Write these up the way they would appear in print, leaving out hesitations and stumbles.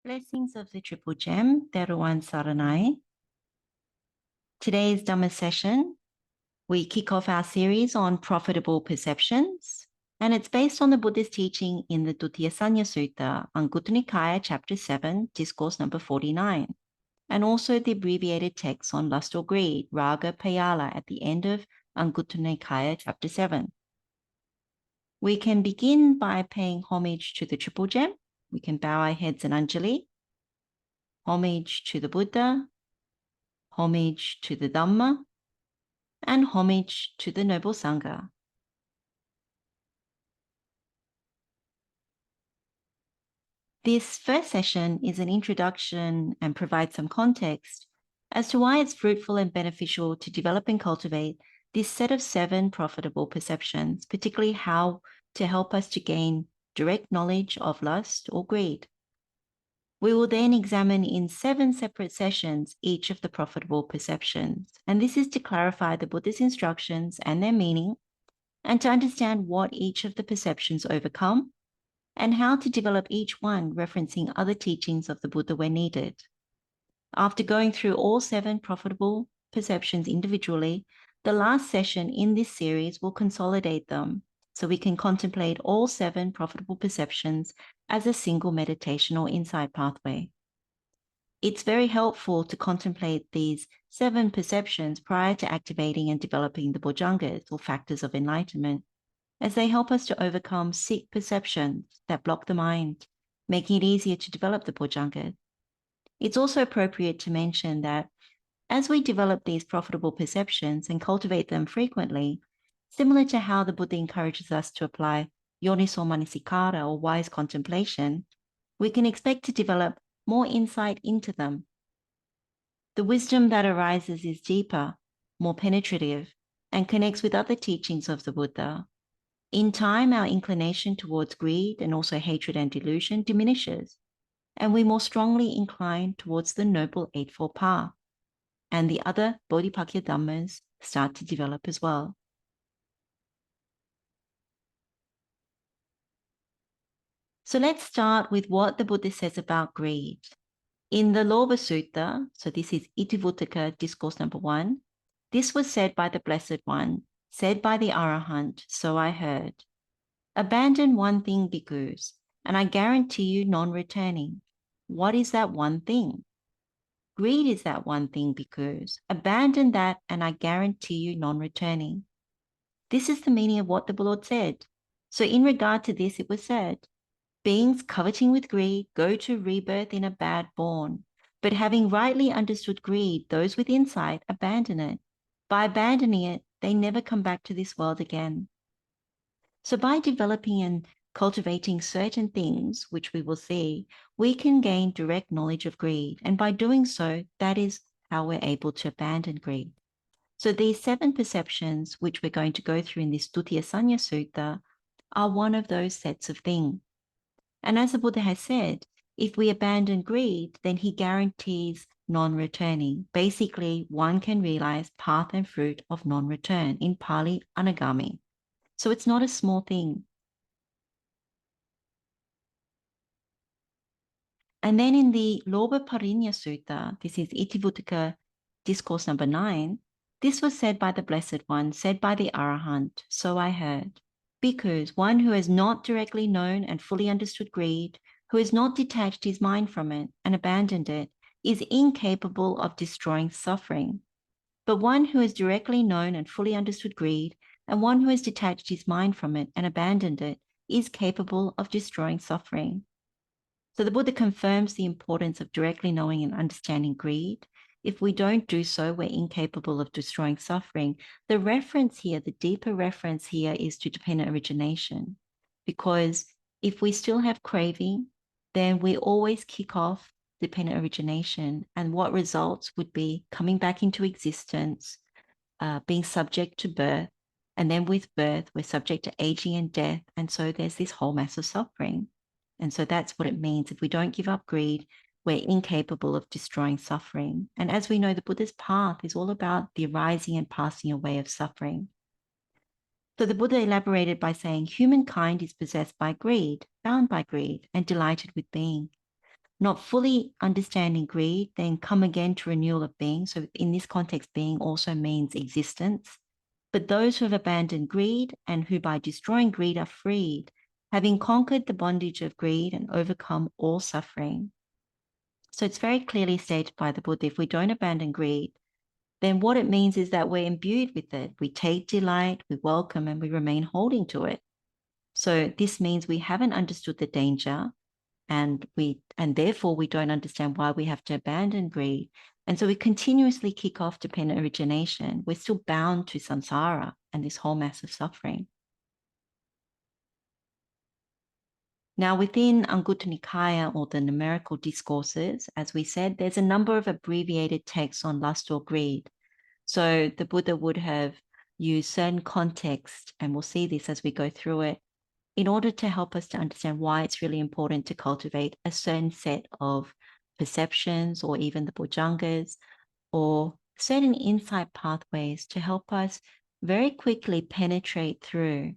Blessings of the Triple Gem, Theruwan saranai. Today's Dhamma session, we kick off our series on profitable perceptions, and it's based on the Buddha's teaching in the Dutiyasanna Sutta, Anguttara Nikāya, Chapter 7, Discourse number 49, and also the abbreviated text on lust or greed, Rāgapeyyāla, at the end of Anguttara Nikāya, Chapter 7. We can begin by paying homage to the Triple Gem. We can bow our heads in Anjali, homage to the Buddha, homage to the Dhamma, and homage to the Noble Sangha. This first session is an introduction and provides some context as to why it's fruitful and beneficial to develop and cultivate this set of 7 profitable perceptions, particularly how to help us to gain direct knowledge of lust or greed. We will then examine in 7 separate sessions each of the profitable perceptions, and this is to clarify the Buddha's instructions and their meaning, and to understand what each of the perceptions overcome, and how to develop each one referencing other teachings of the Buddha where needed. After going through all 7 profitable perceptions individually, the last session in this series will consolidate them so we can contemplate all 7 profitable perceptions as a single meditation or insight pathway. It's very helpful to contemplate these 7 perceptions prior to activating and developing the bojjhangas or factors of enlightenment, as they help us to overcome sick perceptions that block the mind, making it easier to develop the bojjhangas. It's also appropriate to mention that as we develop these profitable perceptions and cultivate them frequently, similar to how the Buddha encourages us to apply yoniso manasikara or wise contemplation, we can expect to develop more insight into them. The wisdom that arises is deeper, more penetrative, and connects with other teachings of the Buddha. In time, our inclination towards greed and also hatred and delusion diminishes, and we more strongly incline towards the Noble Eightfold Path, and the other Bodhipakkhiya Dhammas start to develop as well. So let's start with what the Buddha says about greed. In the Lobha Sutta, so this is Itivuttaka Discourse number 1, this was said by the Blessed One, said by the Arahant, so I heard. Abandon one thing, bhikkhus, and I guarantee you non-returning. What is that one thing? Greed is that one thing, bhikkhus. Abandon that and I guarantee you non-returning. This is the meaning of what the Lord said. So in regard to this, it was said, beings coveting with greed go to rebirth in a bad born, but having rightly understood greed, those with insight abandon it. By abandoning it, they never come back to this world again. So by developing and cultivating certain things, which we will see, we can gain direct knowledge of greed. And by doing so, that is how we're able to abandon greed. So these 7 perceptions, which we're going to go through in this Dutiyasanna Sutta, are one of those sets of things. And as the Buddha has said, if we abandon greed, then he guarantees non-returning. Basically, one can realize path and fruit of non-return, in Pali, anagami. So it's not a small thing. And then in the Lobhapariññā Sutta, this is Itivuttaka Discourse number 9, this was said by the Blessed One, said by the Arahant, so I heard. Because one who has not directly known and fully understood greed, who has not detached his mind from it and abandoned it, is incapable of destroying suffering. But one who has directly known and fully understood greed, and one who has detached his mind from it and abandoned it, is capable of destroying suffering. So the Buddha confirms the importance of directly knowing and understanding greed. If we don't do so, we're incapable of destroying suffering. The reference here, the deeper reference here, is to dependent origination. Because if we still have craving, then we always kick off dependent origination. And what results would be coming back into existence, being subject to birth. And then with birth, we're subject to aging and death. And so there's this whole mass of suffering. And so that's what it means. If we don't give up greed, we're incapable of destroying suffering. And as we know, the Buddha's path is all about the arising and passing away of suffering. So the Buddha elaborated by saying, humankind is possessed by greed, bound by greed, and delighted with being. not fully understanding greed, then come again to renewal of being. So in this context, being also means existence. But those who have abandoned greed and who by destroying greed are freed, having conquered the bondage of greed and overcome all suffering. So it's very clearly stated by the Buddha, if we don't abandon greed, then what it means is that we're imbued with it. We take delight, we welcome, and we remain holding to it. So this means we haven't understood the danger, and therefore we don't understand why we have to abandon greed. And so we continuously kick off dependent origination. We're still bound to samsara and this whole mass of suffering. Now, within Anguttara Nikaya, or the numerical discourses, as we said, there's a number of abbreviated texts on lust or greed. So the Buddha would have used certain context, and we'll see this as we go through it, in order to help us to understand why it's really important to cultivate a certain set of perceptions, or even the bojjhangas, or certain insight pathways to help us very quickly penetrate through.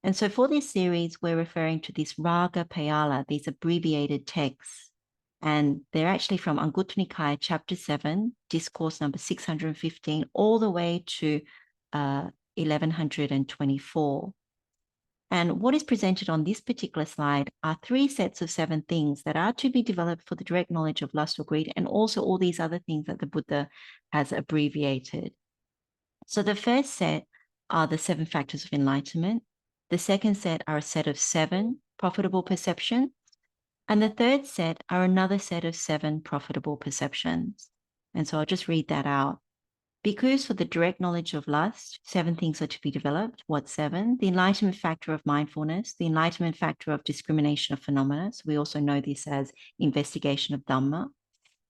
And so for this series, we're referring to this Rāgapeyyāla, these abbreviated texts. And they're actually from Anguttara Nikaya, chapter 7, discourse number 615, all the way to 1124. And what is presented on this particular slide are 3 sets of 7 things that are to be developed for the direct knowledge of lust or greed, and also all these other things that the Buddha has abbreviated. So the first set are the 7 factors of enlightenment. The second set are a set of 7 profitable perceptions. And the third set are another set of 7 profitable perceptions. And so I'll just read that out. Because for the direct knowledge of lust, 7 things are to be developed. What 7? The enlightenment factor of mindfulness, the enlightenment factor of discrimination of phenomena. So we also know this as investigation of Dhamma.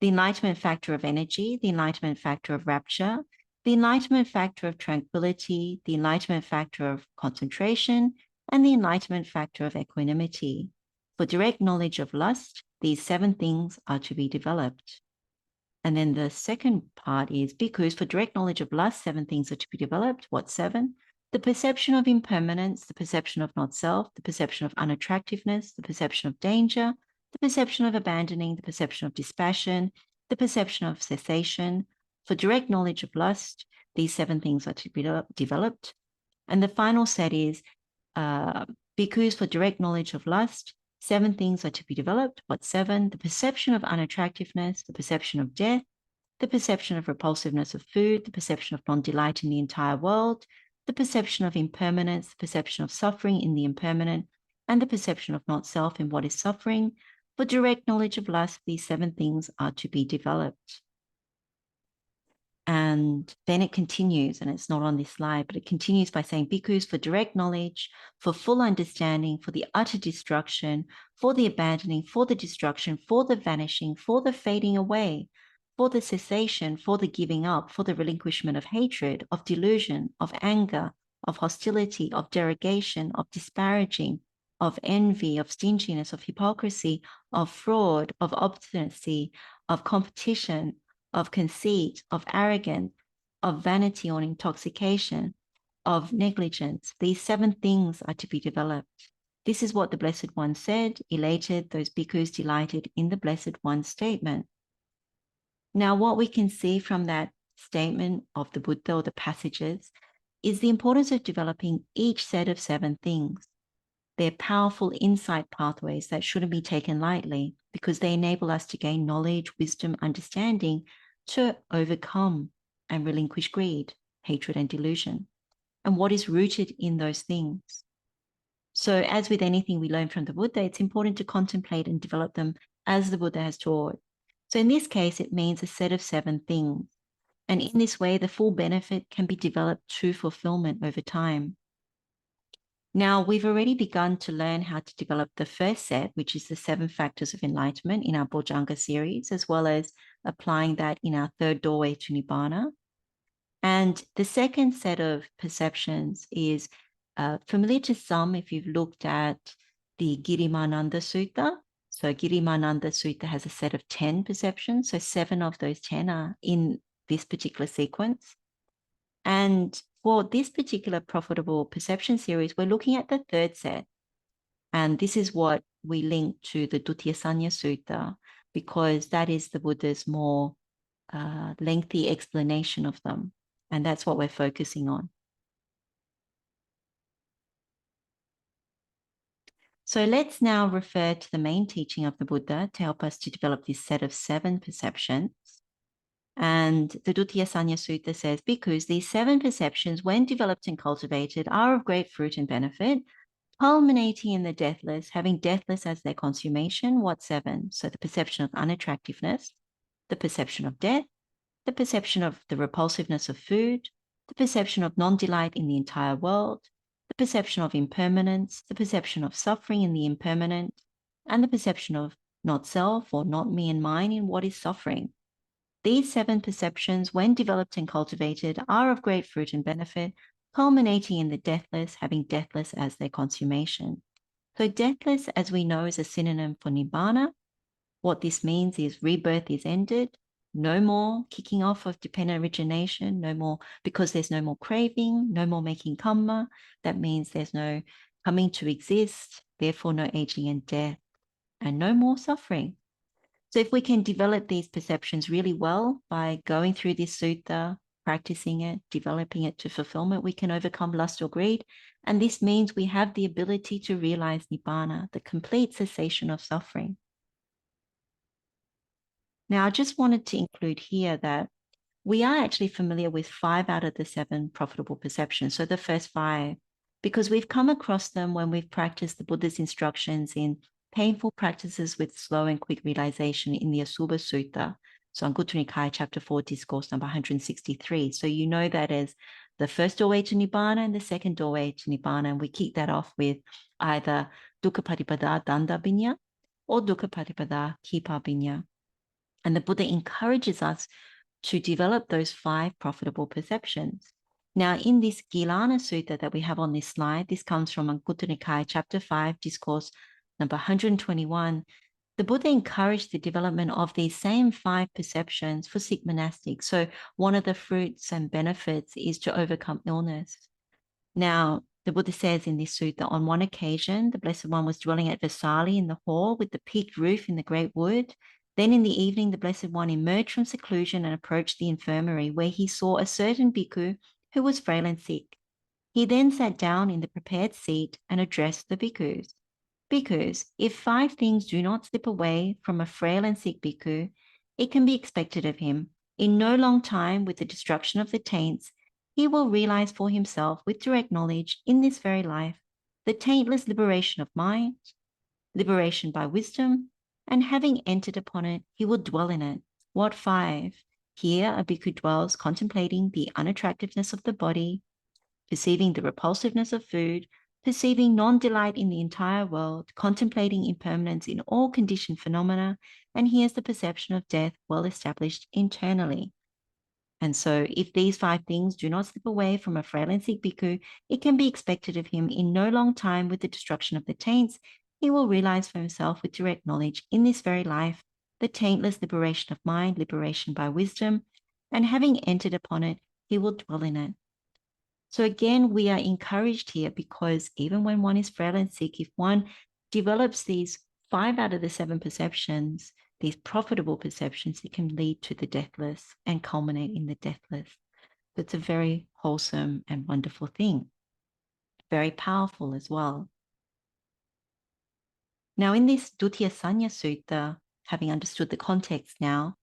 The enlightenment factor of energy, the enlightenment factor of rapture, the enlightenment factor of tranquility, the enlightenment factor of concentration, and the enlightenment factor of equanimity. For direct knowledge of lust, these 7 things are to be developed. And then the second part is, because for direct knowledge of lust, 7 things are to be developed. What 7? The perception of impermanence, the perception of not self, the perception of unattractiveness, the perception of danger, the perception of abandoning, the perception of dispassion, the perception of cessation. For direct knowledge of lust, these 7 things are to be developed. And the final set is, because for direct knowledge of lust, 7 things are to be developed. What 7? The perception of unattractiveness, the perception of death, the perception of repulsiveness of food, the perception of non-delight in the entire world, the perception of impermanence, the perception of suffering in the impermanent, and the perception of not self in what is suffering. For direct knowledge of lust, these 7 things are to be developed. And then it continues, and it's not on this slide, but it continues by saying, bhikkhus, for direct knowledge, for full understanding, for the utter destruction, for the abandoning, for the destruction, for the vanishing, for the fading away, for the cessation, for the giving up, for the relinquishment of hatred, of delusion, of anger, of hostility, of derogation, of disparaging, of envy, of stinginess, of hypocrisy, of fraud, of obstinacy, of competition, of conceit, of arrogance, of vanity or intoxication, of negligence. These 7 things are to be developed. This is what the Blessed One said, elated, those bhikkhus delighted in the Blessed One's statement. Now, what we can see from that statement of the Buddha, or the passages, is the importance of developing each set of 7 things. They're powerful insight pathways that shouldn't be taken lightly, because they enable us to gain knowledge, wisdom, understanding, to overcome and relinquish greed, hatred, and delusion, and what is rooted in those things. So as with anything we learn from the Buddha, it's important to contemplate and develop them as the Buddha has taught. So in this case, it means a set of 7 things. And in this way, the full benefit can be developed to fulfillment over time. Now, we've already begun to learn how to develop the first set, which is the 7 factors of enlightenment in our Bojjhanga series, as well as applying that in our 3rd doorway to Nibbana. And the second set of perceptions is familiar to some if you've looked at the Gilāna Sutta. So Gilāna Sutta has a set of 10 perceptions. So 7 of those 10 are in this particular sequence. And for this particular profitable perception series, we're looking at the 3rd set. And this is what we link to the Dutiyasanñā Sutta. because that is the Buddha's more lengthy explanation of them. And that's what we're focusing on. So let's now refer to the main teaching of the Buddha to help us to develop this set of 7 perceptions. And the Dutiyasanñā Sutta says, because these 7 perceptions, when developed and cultivated, are of great fruit and benefit, culminating in the deathless, having deathless as their consummation. What 7? So the perception of unattractiveness, the perception of death, the perception of the repulsiveness of food, the perception of non-delight in the entire world, the perception of impermanence, the perception of suffering in the impermanent, and the perception of not self or not me and mine in what is suffering. These 7 perceptions, when developed and cultivated, are of great fruit and benefit, culminating in the deathless, having deathless as their consummation. So deathless, as we know, is a synonym for Nibbana. What this means is rebirth is ended, no more kicking off of dependent origination, no more, because there's no more craving, no more making karma. That means there's no coming to exist, therefore no aging and death, and no more suffering. So if we can develop these perceptions really well by going through this sutta, practicing it, developing it to fulfillment, we can overcome lust or greed. And this means we have the ability to realize Nibbana, the complete cessation of suffering. Now, I just wanted to include here that we are actually familiar with 5 out of the 7 profitable perceptions. So the first 5, because we've come across them when we've practiced the Buddha's instructions in painful practices with slow and quick realization in the Asubha Sutta. So Anguttara Nikaya, chapter 4, discourse number 163. So you know that as the first doorway to Nibbana and the second doorway to Nibbana. And we kick that off with either Dukkha Patipada Danda Binya or Dukkha Patipada Kipa Binya. And the Buddha encourages us to develop those 5 profitable perceptions. Now, in this Gilāna Sutta that we have on this slide, this comes from Anguttara Nikaya, chapter 5, discourse number 121. The Buddha encouraged the development of these same 5 perceptions for sick monastics. So one of the fruits and benefits is to overcome illness. Now, the Buddha says in this sutta, on one occasion, the Blessed One was dwelling at Vesali in the hall with the peaked roof in the great wood. Then in the evening, the Blessed One emerged from seclusion and approached the infirmary, where he saw a certain bhikkhu who was frail and sick. He then sat down in the prepared seat and addressed the bhikkhus. Bhikkhus, if 5 things do not slip away from a frail and sick bhikkhu, it can be expected of him, in no long time, with the destruction of the taints, he will realize for himself with direct knowledge in this very life the taintless liberation of mind, liberation by wisdom, and having entered upon it, he will dwell in it. What 5? Here a bhikkhu dwells contemplating the unattractiveness of the body, perceiving the repulsiveness of food, perceiving non-delight in the entire world, contemplating impermanence in all conditioned phenomena, and he has the perception of death well established internally. And so if these 5 things do not slip away from a frail and sick bhikkhu, it can be expected of him in no long time with the destruction of the taints, he will realize for himself with direct knowledge in this very life the taintless liberation of mind, liberation by wisdom, and having entered upon it, he will dwell in it. So again, we are encouraged here because even when one is frail and sick, if one develops these 5 out of the 7 perceptions, these profitable perceptions, it can lead to the deathless and culminate in the deathless. So it's a very wholesome and wonderful thing, very powerful as well. Now, in this Dutiyasanñā Sutta, having understood the context now,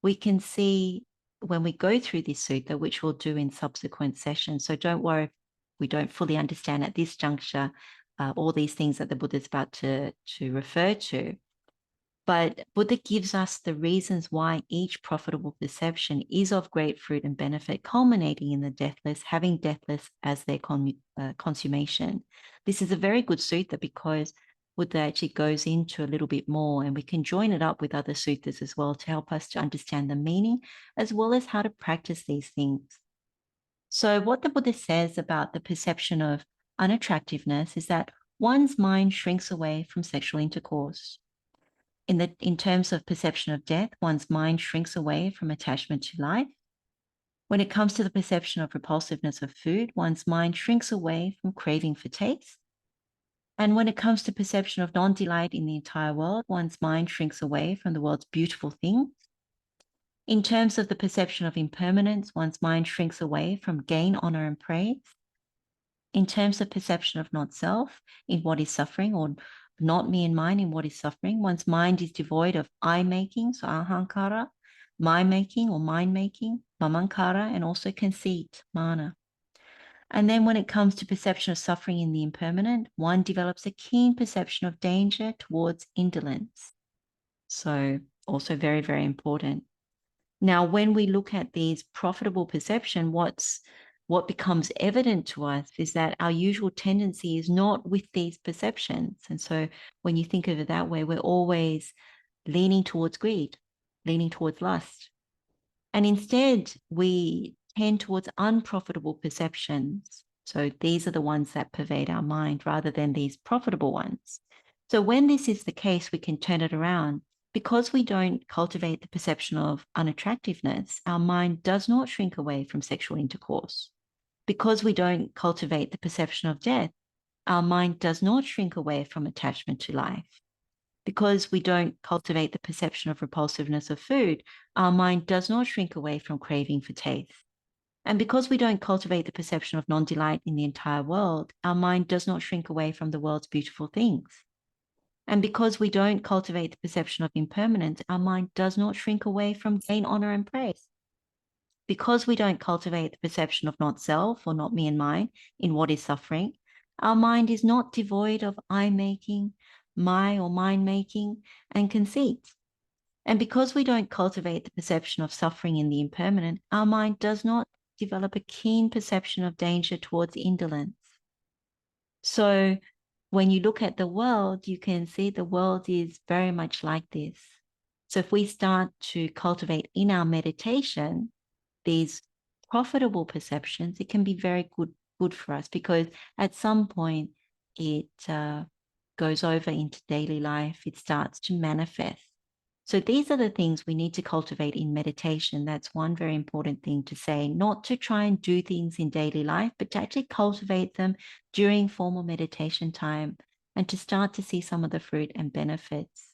we can see when we go through this sutta, which we'll do in subsequent sessions. So don't worry if we don't fully understand at this juncture all these things that the Buddha is about to refer to. But Buddha gives us the reasons why each profitable perception is of great fruit and benefit, culminating in the deathless, having deathless as their consummation. This is a very good sutta because Buddha actually goes into a little bit more, and we can join it up with other suttas as well to help us to understand the meaning as well as how to practice these things. So what the Buddha says about the perception of unattractiveness is that one's mind shrinks away from sexual intercourse. In terms of perception of death, one's mind shrinks away from attachment to life. When it comes to the perception of repulsiveness of food, one's mind shrinks away from craving for taste. And when it comes to perception of non-delight in the entire world, one's mind shrinks away from the world's beautiful things. In terms of the perception of impermanence, one's mind shrinks away from gain, honor, and praise. In terms of perception of not self in what is suffering, or not me and mine in what is suffering, one's mind is devoid of I-making, so ahankara, my-making or mind-making, mamankara, and also conceit, mana. And then when it comes to perception of suffering in the impermanent, one develops a keen perception of danger towards indolence. So also very, very important. Now, when we look at these profitable perception, what becomes evident to us is that our usual tendency is not with these perceptions. And so when you think of it that way, we're always leaning towards greed, leaning towards lust. And instead, we tend towards unprofitable perceptions. So these are the ones that pervade our mind rather than these profitable ones. So when this is the case, we can turn it around. Because we don't cultivate the perception of unattractiveness, our mind does not shrink away from sexual intercourse. Because we don't cultivate the perception of death, our mind does not shrink away from attachment to life. Because we don't cultivate the perception of repulsiveness of food, our mind does not shrink away from craving for taste. And because we don't cultivate the perception of non-delight in the entire world, our mind does not shrink away from the world's beautiful things. And because we don't cultivate the perception of impermanence, our mind does not shrink away from gain, honor, and praise. Because we don't cultivate the perception of not self or not me and mine in what is suffering, our mind is not devoid of I-making, my or mine-making, and conceit. And because we don't cultivate the perception of suffering in the impermanent, our mind does not develop a keen perception of danger towards indolence. So when you look at the world, you can see the world is very much like this. So if we start to cultivate in our meditation these profitable perceptions, it can be very good for us, because at some point it goes over into daily life. It starts to manifest. So these are the things we need to cultivate in meditation. That's one very important thing to say, not to try and do things in daily life, but to actually cultivate them during formal meditation time and to start to see some of the fruit and benefits.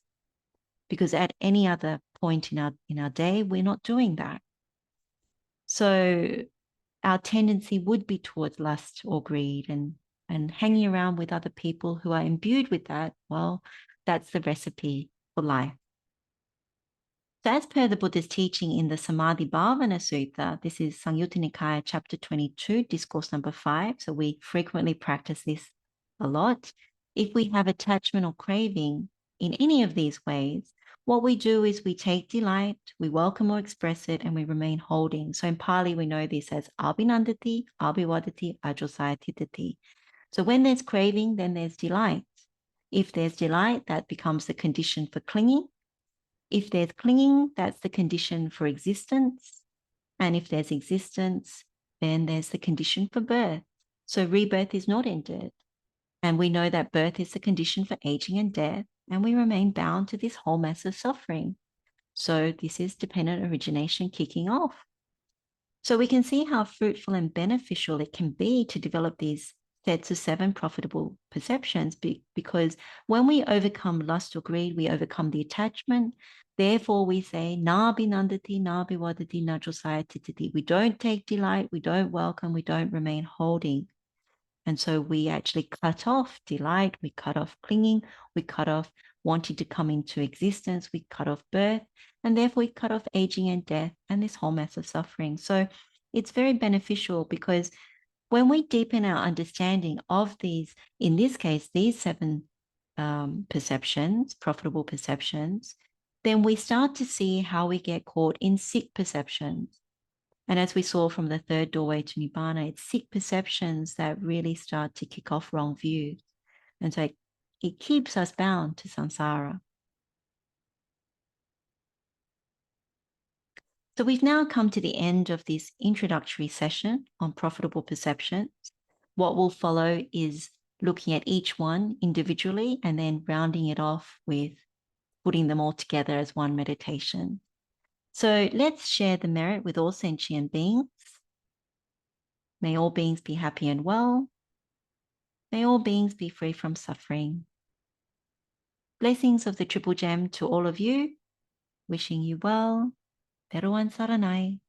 Because at any other point in our day, we're not doing that. So our tendency would be towards lust or greed, and hanging around with other people who are imbued with that. Well, that's the recipe for life. So as per the Buddha's teaching in the Samādhi-bhāvanā Sutta, this is Samyutta Nikaya, chapter 22, discourse number 5. So we frequently practice this a lot. If we have attachment or craving in any of these ways, what we do is we take delight, we welcome or express it, and we remain holding. So in Pali, we know this as abhinandati, abhiwadati, ajosayatitati. So when there's craving, then there's delight. If there's delight, that becomes the condition for clinging. If there's clinging, that's the condition for existence. And if there's existence, then there's the condition for birth. So rebirth is not ended. And we know that birth is the condition for aging and death, and we remain bound to this whole mass of suffering. So this is dependent origination kicking off. So we can see how fruitful and beneficial it can be to develop these sets of 7 profitable perceptions, because when we overcome lust or greed, we overcome the attachment. Therefore, we say, na binandati, na biwadati, na josayatitati. We don't take delight, we don't welcome, we don't remain holding. And so we actually cut off delight, we cut off clinging, we cut off wanting to come into existence, we cut off birth, and therefore we cut off aging and death and this whole mass of suffering. So it's very beneficial, because when we deepen our understanding of these, in this case, these 7 perceptions, profitable perceptions, then we start to see how we get caught in sick perceptions. And as we saw from the 3rd doorway to Nibbana, it's sick perceptions that really start to kick off wrong views. And so it keeps us bound to samsara. So we've now come to the end of this introductory session on profitable perceptions. What will follow is looking at each one individually and then rounding it off with putting them all together as one meditation. So let's share the merit with all sentient beings. May all beings be happy and well. May all beings be free from suffering. Blessings of the Triple Gem to all of you. Wishing you well. Theruwan saranai.